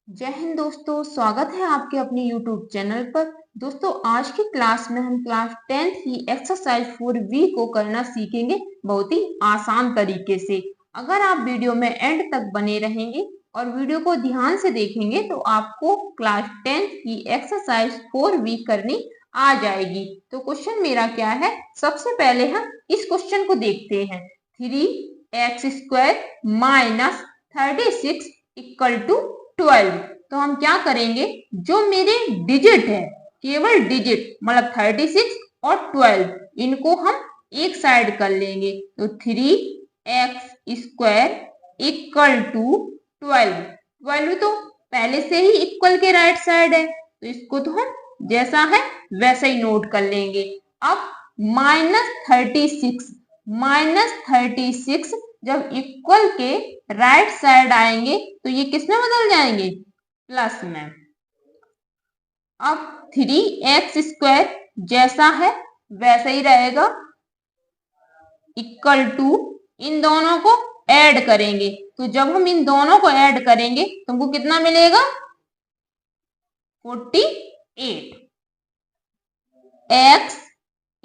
जय हिंद दोस्तों, स्वागत है आपके अपने YouTube चैनल पर। दोस्तों, आज की क्लास में हम क्लास 10th की एक्सरसाइज 4B को करना सीखेंगे बहुत ही आसान तरीके से। अगर आप वीडियो में एंड तक बने रहेंगे और वीडियो को ध्यान से देखेंगे तो आपको क्लास 10th की एक्सरसाइज 4B करनी आ जाएगी। तो क्वेश्चन मेरा क्या है, सबसे पहले हम इस क्वेश्चन को देखते हैं। 3x² minus 36 equal to 12। तो हम क्या करेंगे, जो मेरे डिजिट है, केवल डिजिट मतलब 36 और 12, इनको हम एक साइड कर लेंगे। तो 3x² इक्वल टू 12। 12 तो पहले से ही इक्वल के राइट साइड है, तो इसको तो हम जैसा है वैसा ही नोट कर लेंगे। अब -36 जब इक्वल के राइट साइड आएंगे तो ये किस में बदल जाएंगे, प्लस में। अब 3x² जैसा है वैसा ही रहेगा, इक्वल टू इन दोनों को ऐड करेंगे। तो जब हम इन दोनों को ऐड करेंगे तो हमको कितना मिलेगा, 48।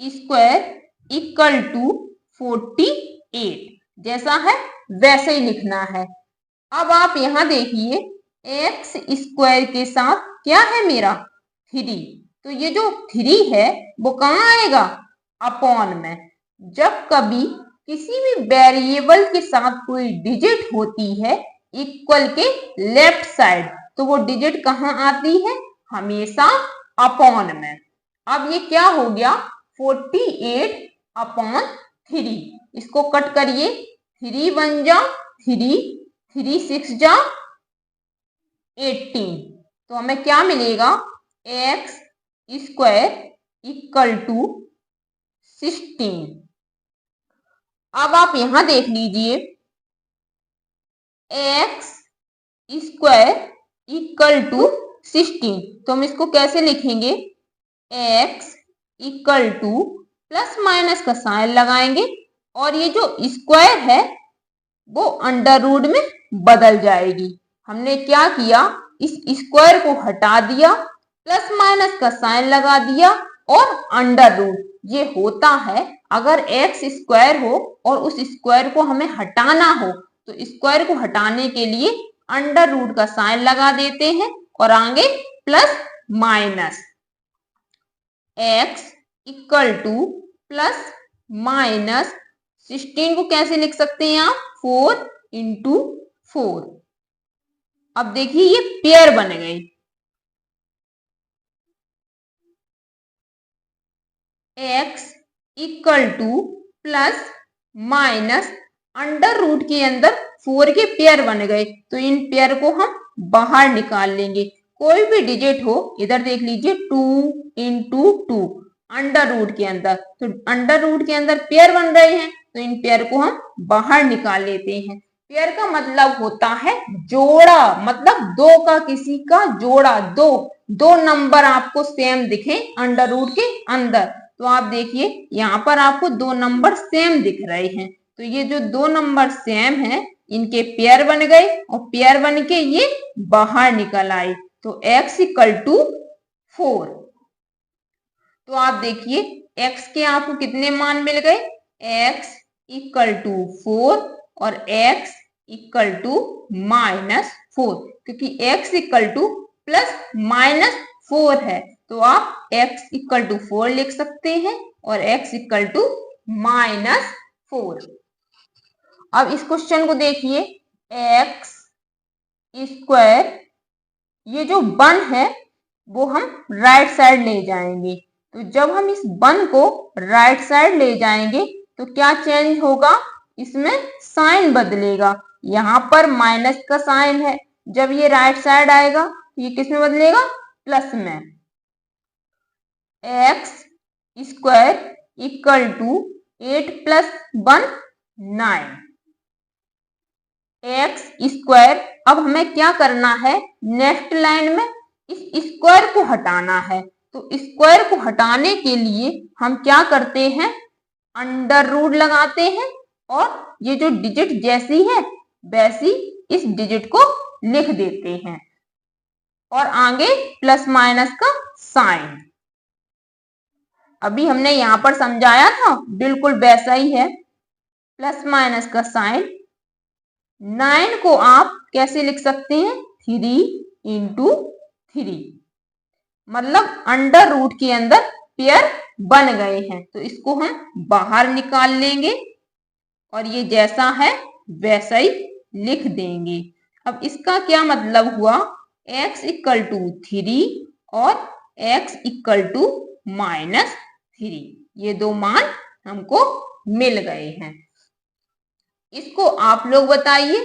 x² इक्वल टू 48 जैसा है वैसे ही लिखना है। अब आप यहां देखिए, x² के साथ क्या है मेरा 3, तो ये जो 3 है वो कहाँ आएगा, अपॉन में। जब कभी किसी भी वेरिएबल के साथ कोई डिजिट होती है इक्वल के लेफ्ट साइड, तो वो डिजिट कहाँ आती है, हमेशा अपॉन में। अब ये क्या हो गया, 48 अपॉन 3। इसको कट करिए, 3 1 जा 3, 3 6 जा 18। तो हमें क्या मिलेगा, x² इक्वल टू 16। अब आप यहां देख लीजिए, x² इक्वल टू 16, तो हम इसको कैसे लिखेंगे, x equal to plus minus का साइन लगाएंगे और ये जो स्क्वायर है वो अंडर रूट में बदल जाएगी। हमने क्या किया, इस स्क्वायर को हटा दिया, प्लस माइनस का साइन लगा दिया और अंडर रूट। ये होता है अगर x² हो और उस स्क्वायर को हमें हटाना हो तो स्क्वायर को हटाने के लिए अंडर रूट का साइन लगा देते हैं और आगे plus minus. x equal to plus minus 16 को कैसे लिख सकते हैं आप, 4 इंटू 4। अब देखिए ये पेयर बन गई, x equal to plus minus under root के अंदर 4 के पेयर बन गए। तो इन पेयर को हम बाहर निकाल लेंगे। कोई भी डिजिट हो, इधर देख लीजिए 2 इंटू 2 अंडर रूट के अंदर, तो अंडर रूट के अंदर पेयर बन रहे हैं, तो इन पेयर को हम बाहर निकाल लेते हैं। पेयर का मतलब होता है जोड़ा, मतलब दो का किसी का जोड़ा, दो नंबर आपको सेम दिखे अंडर रूट के अंदर। तो आप देखिए यहाँ पर आपको 2 नंबर सेम दिख रहे हैं, तो ये जो 2 नंबर सेम हैं इनके पेयर बन गए और पेयर बन के ये बाहर निकल आए। तो x इक्वल टू 4। तो आप देखिए x के आपको कितने मान मिल गए, x इक्वल टू 4 और x इक्वल टू -4, क्योंकि x इक्वल टू प्लस -4 है तो आप x इक्वल टू 4 लिख सकते हैं और x इक्वल टू -4। अब इस क्वेश्चन को देखिए, x² ये जो 1 है वो हम राइट साइड ले जाएंगे। तो जब हम इस 1 को राइट साइड ले जाएंगे तो क्या चेंज होगा, इसमें साइन बदलेगा। यहाँ पर माइनस का साइन है, जब ये राइट साइड आएगा तो ये किस में बदलेगा, प्लस में। x² equal to 8 + 1 9। x², अब हमें क्या करना है, नेक्स्ट लाइन में इस स्क्वायर को हटाना है। तो स्क्वायर को हटाने के लिए हम क्या करते हैं, अंडर रूट लगाते हैं और ये जो डिजिट जैसी है वैसी इस डिजिट को लिख देते हैं। और आगे प्लस माइनस का साइन। अभी हमने यहां पर समझाया था, बिल्कुल वैसा ही है, प्लस माइनस का साइन। 9 को आप कैसे लिख सकते हैं, 3 इंटू 3, मतलब अंडर रूट के अंदर पेयर बन गए हैं, तो इसको हम बाहर निकाल लेंगे और ये जैसा है वैसा ही लिख देंगे। अब इसका क्या मतलब हुआ, x इक्वल टू 3 और x इक्वल टू -3, ये दो मान हमको मिल गए हैं। इसको आप लोग बताइए,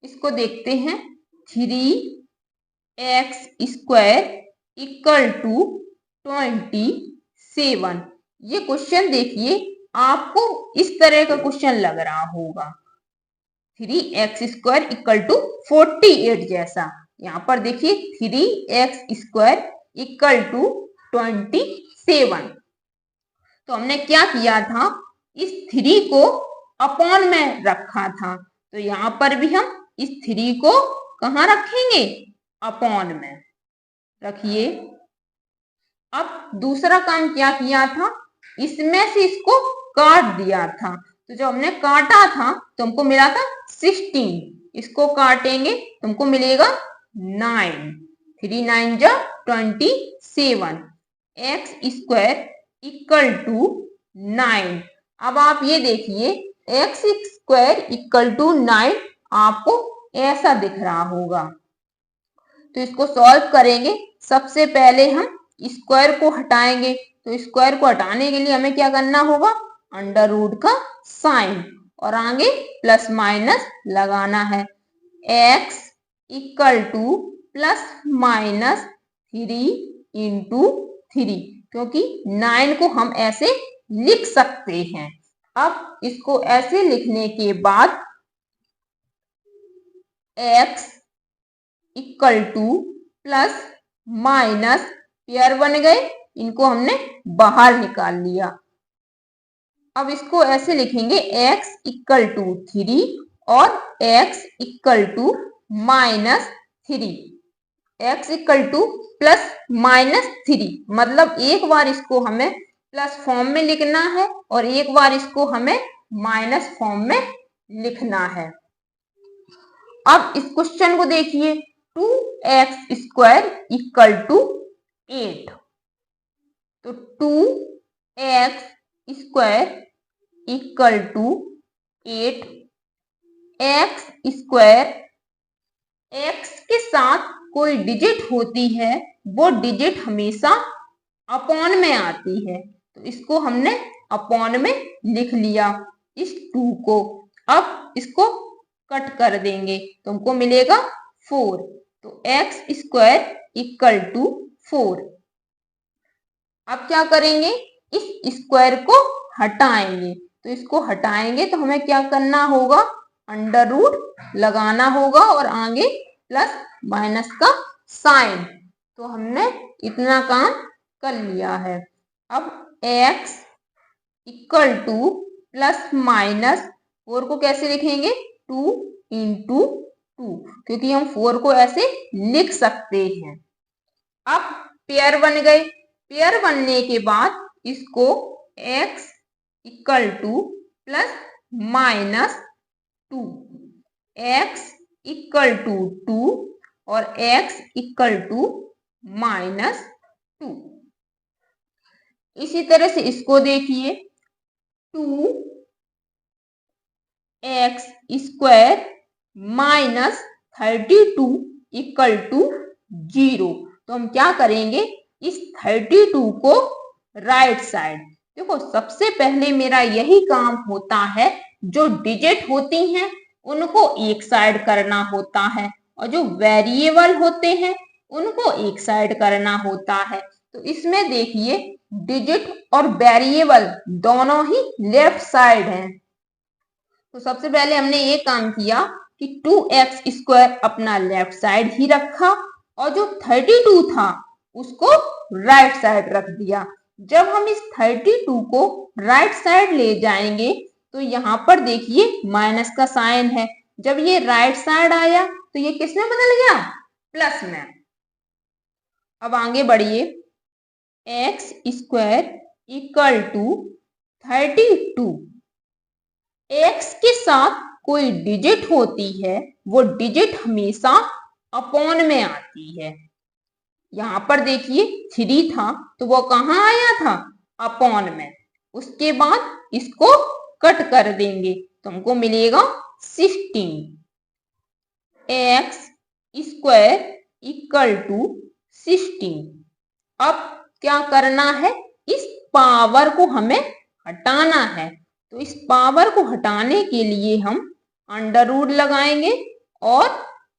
इसको देखते हैं। 3x स्क्वायर इक्वल टू 27, ये क्वेश्चन देखिए आपको इस तरह का क्वेश्चन लग रहा होगा, 3x स्क्वायर इक्वल टू 48 जैसा। यहाँ पर देखिए 3x स्क्वायर इक्वल टू 27, तो हमने क्या किया था, इस 3 को अपॉन में रखा था, तो यहाँ पर भी हम इस 3 को कहाँ रखेंगे, अपॉन में रखिए। अब दूसरा काम क्या किया था, इसमें से इसको काट दिया था, तो जब हमने काटा था तो हमको मिला था 16, इसको काटेंगे तो हमको मिलेगा 9, 3 9 जा 27, एक्स स्क्वायर इक्वल टू 9। अब आप ये देखिए एक्स स्क्वायर इक्वल टू 9 आपको ऐसा दिख रहा होगा, तो इसको सॉल्व करेंगे। सबसे पहले हम स्क्वायर को हटाएंगे, तो स्क्वायर को हटाने के लिए हमें क्या करना होगा, अंडर रूट का साइन और आगे प्लस माइनस लगाना है। x equal to plus minus 3 into 3, क्योंकि 9 को हम ऐसे लिख सकते हैं। अब इसको ऐसे लिखने के बाद x equal to plus minus pair बन गए, इनको हमने बाहर निकाल लिया। अब इसको ऐसे लिखेंगे x इक्वल टू 3 और x equal to -3, x equal to plus -3, मतलब एक बार इसको हमें प्लस फॉर्म में लिखना है और एक बार इसको हमें माइनस फॉर्म में लिखना है। अब इस क्वेश्चन को देखिए, 2x स्क्वायर इक्वल टू 8, तो 2x square equal to 8, X square, X के साथ कोई डिजिट होती है वो डिजिट हमेशा अपॉन में आती है, तो इसको हमने अपॉन में लिख लिया इस 2 को। अब इसको कट कर देंगे तो हमको मिलेगा 4, तो एक्स स्क्वायर इक्वल टू 4। अब क्या करेंगे, इस स्क्वायर को हटाएंगे, तो इसको हटाएंगे तो हमें क्या करना होगा, अंडर रूट लगाना होगा और आगे प्लस माइनस का साइन, तो हमने इतना काम कर लिया है। अब x equal to plus minus 4 को कैसे लिखेंगे, 2 इंटू 2, क्योंकि हम 4 को ऐसे लिख सकते हैं। अब पेयर बन गए, पेयर बनने के बाद इसको x equal to plus -2, x equal to 2 और x इक्वल टू -2। इसी तरह से इसको देखिए, 2x स्क्वायर -32 इक्वल टू 0, तो हम क्या करेंगे, इस 32 को राइट साइड, देखो सबसे पहले मेरा यही काम होता है, जो डिजिट होती हैं उनको एक साइड करना होता है और जो वेरिएबल होते हैं उनको एक साइड करना होता है। तो इसमें देखिए डिजिट और वेरिएबल दोनों ही लेफ्ट साइड हैं, तो सबसे पहले हमने ये काम किया कि 2x स्क्वायर अपना लेफ्ट साइड ही रखा और जो 32 था उसको राइट साइड रख दिया। जब हम इस 32 को राइट साइड ले जाएंगे तो यहाँ पर देखिए माइनस का साइन है, जब ये राइट साइड आया तो ये किस में बदल गया, प्लस में। अब आगे बढ़िए। X square equal to 32। X के साथ कोई डिजिट होती है, वो डिजिट हमेशा अपॉन में आती है। यहाँ पर देखिए 3 था तो वो कहाँ आया था, अपॉन में। उसके बाद इसको कट कर देंगे तो हमको मिलेगा 16। X square equal to 16। अब क्या करना है, इस पावर को हमें हटाना है। तो इस पावर को हटाने के लिए हम अंडर रूट लगाएंगे और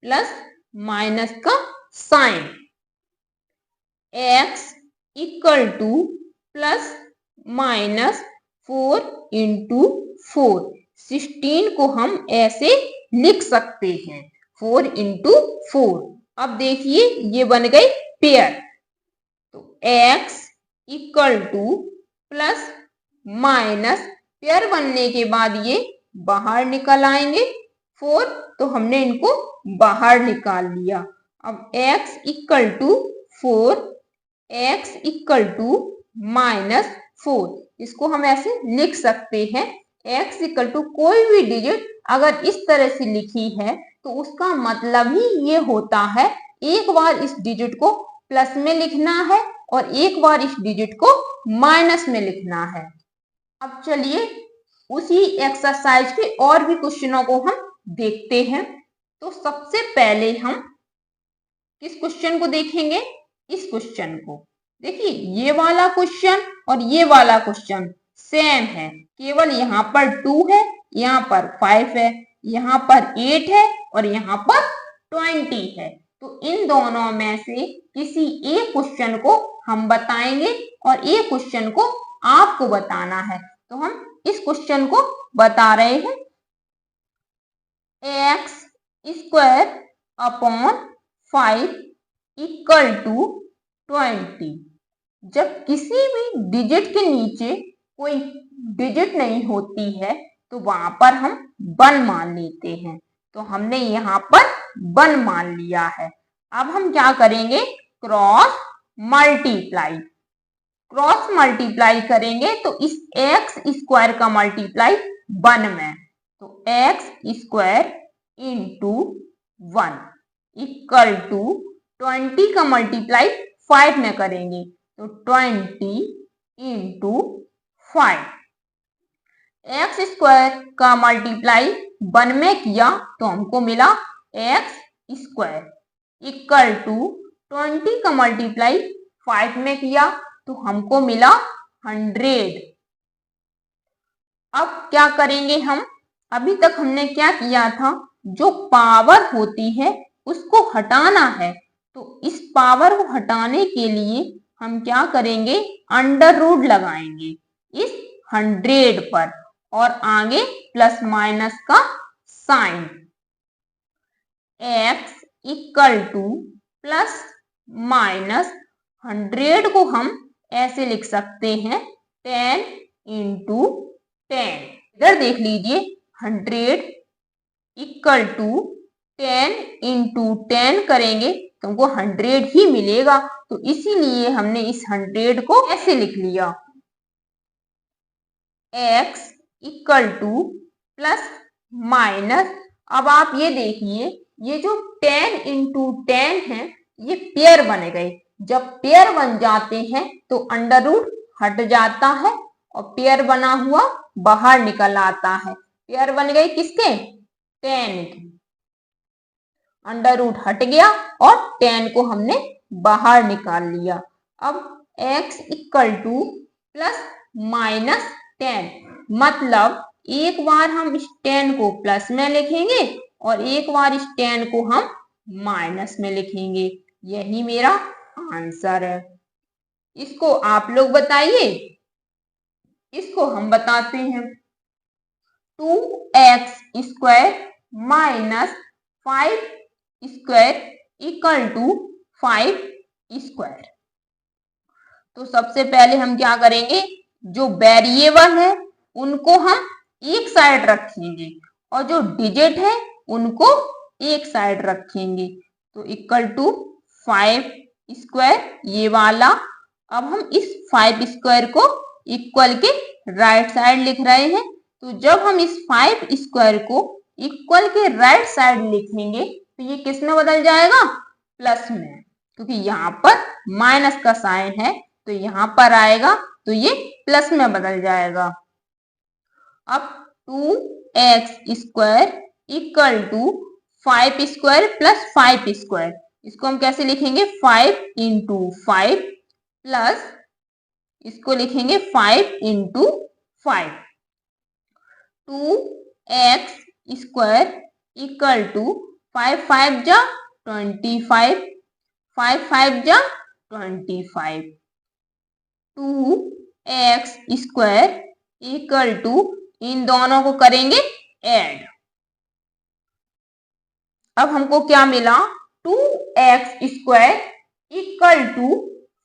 प्लस माइनस का sign. X equal to plus minus 4 into 4। 16 को हम ऐसे लिख सकते हैं, 4 इंटू 4। अब देखिए ये बन गई पेयर। तो x equal to plus minus, pair बनने के बाद ये बाहर निकल आएंगे 4, तो हमने इनको बाहर निकाल लिया। अब X equal to 4, X equal to minus 4, इसको हम ऐसे लिख सकते हैं। एक्स इक्वल टू कोई भी डिजिट अगर इस तरह से लिखी है तो उसका मतलब ही ये होता है एक बार इस डिजिट को प्लस में लिखना है और एक बार इस डिजिट को माइनस में लिखना है। अब चलिए उसी एक्सरसाइज के और भी क्वेश्चनों को हम देखते हैं। तो सबसे पहले हम किस क्वेश्चन को देखेंगे, इस क्वेश्चन को। देखिए ये वाला क्वेश्चन और ये वाला क्वेश्चन सेम है, केवल यहाँ पर 2 है, यहाँ पर 5 है, यहाँ पर 8 है और यहाँ पर 20 है। तो इन दोनों में से किसी एक क्वेश्चन को हम बताएंगे और एक क्वेश्चन को आपको बताना है। तो हम इस क्वेश्चन को बता रहे हैं। X square upon 5 equal to 20। जब किसी भी डिजिट के नीचे कोई डिजिट नहीं होती है तो वहां पर हम 1 मान लेते हैं। तो हमने यहाँ पर 1 मान लिया है। अब हम क्या करेंगे, क्रॉस मल्टीप्लाई। क्रॉस मल्टीप्लाई करेंगे तो इस एक्स स्क्वायर का मल्टीप्लाई 1 में, तो X square into 1 equal to 20 का मल्टीप्लाई 5 में करेंगे तो 20 इंटू 5। एक्स स्क्वायर का मल्टीप्लाई 1 में किया तो हमको मिला एक्स स्क्वायर इक्वल टू 20 का मल्टीप्लाई 5 में किया तो हमको मिला 100। अब क्या करेंगे हम, अभी तक हमने क्या किया था, जो पावर होती है उसको हटाना है। तो इस पावर को हटाने के लिए हम क्या करेंगे, अंडर रूट लगाएंगे इस 100 पर और आगे प्लस माइनस का sign. X equal to plus minus 100 को हम ऐसे लिख सकते हैं 10 इंटू 10। इधर देख लीजिए 100 इक्वल टू 10 इंटू 10 करेंगे तो हमको 100 ही मिलेगा। तो इसीलिए हमने इस 100 को ऐसे लिख लिया। x equal to plus minus, अब आप ये देखिए ये जो 10 इंटू 10 है ये पेयर बन गए। जब पेयर बन जाते हैं तो अंडर रूट हट जाता है और पेयर बना हुआ बाहर निकल आता है। पेयर बन गए किसके, 10 के। अंडर रूट हट गया और 10 को हमने बाहर निकाल लिया। अब x equal to plus minus 10, मतलब एक बार हम इस 10 को प्लस में लिखेंगे और एक बार इस 10 को हम माइनस में लिखेंगे। यही मेरा आंसर है। इसको आप लोग बताइए। इसको हम बताते हैं। 2x square minus 5 square equal to 5 square. तो सबसे पहले हम क्या करेंगे, जो वेरिएबल है उनको हम एक साइड रखेंगे और जो डिजिट है उनको एक साइड रखेंगे। तो इक्वल टू 5 स्क्वायर ये वाला। अब हम इस 5 स्क्वायर को इक्वल के राइट साइड लिख रहे हैं। तो जब हम इस 5 स्क्वायर को इक्वल के राइट साइड लिखेंगे तो ये किस में बदल जाएगा, प्लस में, क्योंकि यहाँ पर माइनस का साइन है तो यहाँ पर आएगा तो ये प्लस में बदल जाएगा। अब 2x square equal to 5 square plus 5 square, इसको हम कैसे लिखेंगे, 5 इंटू 5 प्लस इसको लिखेंगे 5 into 5। 2x square equal to 5 5 जा 25, 5 5 जा 25। 2x स्क्वायर इक्वल टू, इन दोनों को करेंगे ऐड। अब हमको क्या मिला, 2x square equal to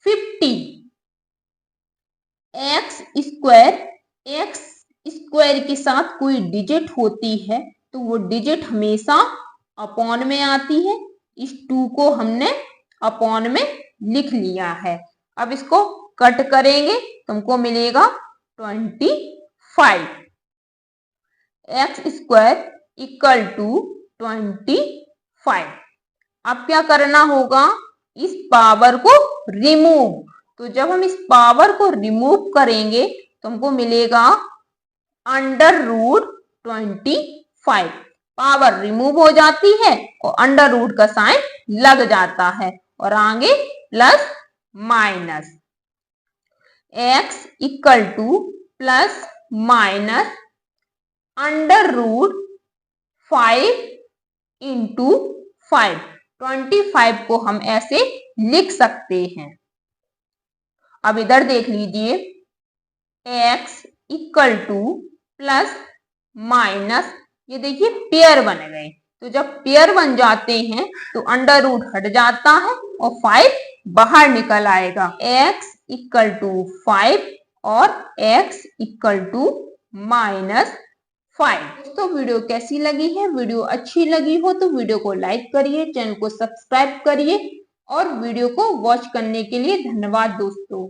50। x square के साथ कोई डिजिट होती है तो वो डिजिट हमेशा अपॉन में आती है। इस 2 को हमने अपॉन में लिख लिया है। अब इसको कट करेंगे तो हमको मिलेगा 25। x square equal to 25। अब क्या करना होगा, इस पावर को रिमूव। तो जब हम इस पावर को रिमूव करेंगे तो हमको मिलेगा अंडर रूट 25। पावर रिमूव हो जाती है और अंडर रूट का साइन लग जाता है और आगे plus minus. x equal to plus minus under root 5 into 5। 25 को हम ऐसे लिख सकते हैं। अब इधर देख लीजिए, x equal to plus minus, ये देखिए पेयर बन गए। तो जब पेयर बन जाते हैं तो अंडर रूट हट जाता है और 5 बाहर निकल आएगा। x इक्वल टू 5 और x इक्वल टू -5। दोस्तों वीडियो कैसी लगी है, वीडियो अच्छी लगी हो तो वीडियो को लाइक करिए, चैनल को सब्सक्राइब करिए और वीडियो को वॉच करने के लिए धन्यवाद दोस्तों।